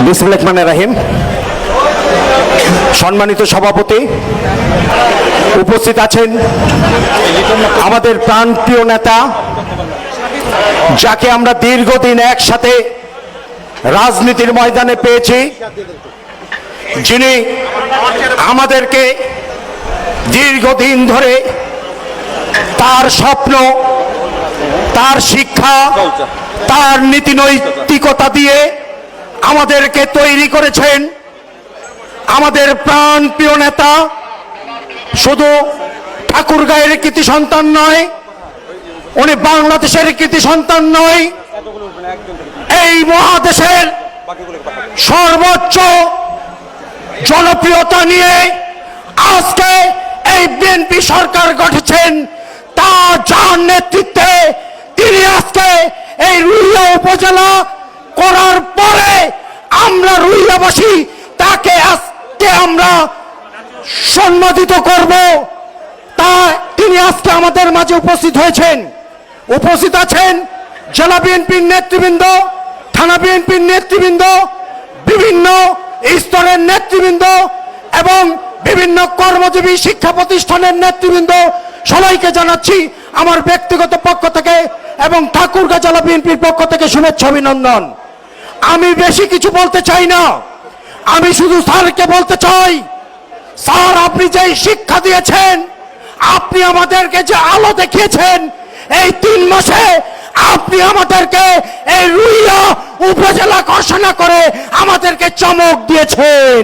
বিসমিল্লাহির রহমানির রহিম। সম্মানিত সভাপতি, উপস্থিত আছেন আমাদের প্রাণপ্রিয় নেতা, যাকে আমরা দীর্ঘদিন একসাথে রাজনীতির ময়দানে পেয়েছি, যিনি আমাদেরকে দীর্ঘদিন ধরে তার স্বপ্ন, তার শিক্ষা, তার নীতি নৈতিকতা দিয়ে আমাদেরকে তৈরি করেছেন। আমাদের প্রাণপ্রিয় নেতা শুধু ঠাকুরগাঁয়ের কৃতি সন্তান নয়, উনি বাংলাদেশের কৃতি সন্তান নয়, এই মহাদেশের সর্বোচ্চ জনপ্রিয়তা নিয়ে আজকে এই বিএনপি সরকার গঠেছেন। তা যার নেতৃত্বে তিনি আজকে এই রুইয়া উপজেলা করার পরে আমরা রুইয়াবাসী তাকে আজকে আমরা সম্মানিত করব। তা তিনি আজকে আমাদের মাঝে উপস্থিত হয়েছেন। উপস্থিত আছেন জেলা বিএনপির নেতৃবৃন্দ, থানা বিএনপির নেতৃবৃন্দ, বিভিন্ন স্তরের নেতৃবৃন্দ এবং বিভিন্ন কর্মজীবী শিক্ষা প্রতিষ্ঠানের নেতৃবৃন্দ। সবাইকে জানাচ্ছি আমার ব্যক্তিগত পক্ষ থেকে এবং ঠাকুরগাঁও জেলা বিএনপির পক্ষ থেকে শুভেচ্ছা অভিনন্দন। আমি বেশি কিছু বলতে চাই না, আমি শুধু স্যারকে বলতে চাই, স্যার আপনি যে শিক্ষা দিয়েছেন, আপনি আমাদেরকে যে আলো দেখিয়েছেন, এই 3 মাসে আপনি আমাদেরকে এই রুইয়া উপজেলা ঘোষণা করে আমাদেরকে চমক দিয়েছেন।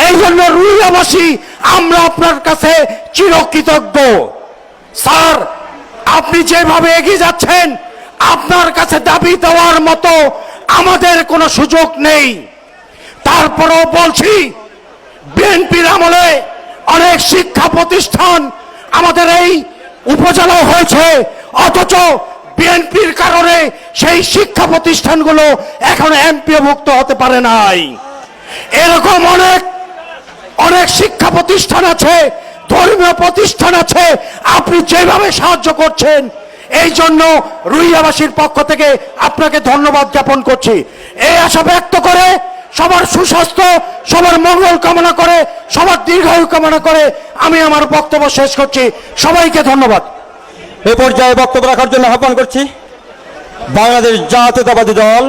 এই জন্য রুইয়াবাসী আমরা আপনার কাছে চিরকৃতজ্ঞ। স্যার আপনি যেভাবে এগিয়ে যাচ্ছেন, আপনার কাছে দাবি দেওয়ার মতো আমাদের কোনো সুযোগ নেই। তারপরেও বলছি, বিএনপির আমলে অনেক শিক্ষা প্রতিষ্ঠান আমাদের এই উপজেলায় হয়েছে, অথচ বিএনপির কারণে সেই শিক্ষা প্রতিষ্ঠানগুলো এখন এমপিওভুক্ত হতে পারে নাই। এরকম অনেক শিক্ষা প্রতিষ্ঠান আছে, ধর্মীয় প্রতিষ্ঠান আছে, আপনি যেভাবে সাহায্য করছেন এই জন্য রুইয়াবাসীর পক্ষ থেকে আপনাকে ধন্যবাদ জ্ঞাপন করছি। এই আশা ব্যক্ত করে, সবার সুস্বাস্থ্য, সবার মঙ্গল কামনা করে, সবার দীর্ঘায়ু কামনা করে আমি আমার বক্তব্য শেষ করছি। সবাইকে ধন্যবাদ। এ পর্যায়ে বক্তব্য রাখার জন্য আহ্বান করছি বাংলাদেশ জাতীয়তাবাদী দল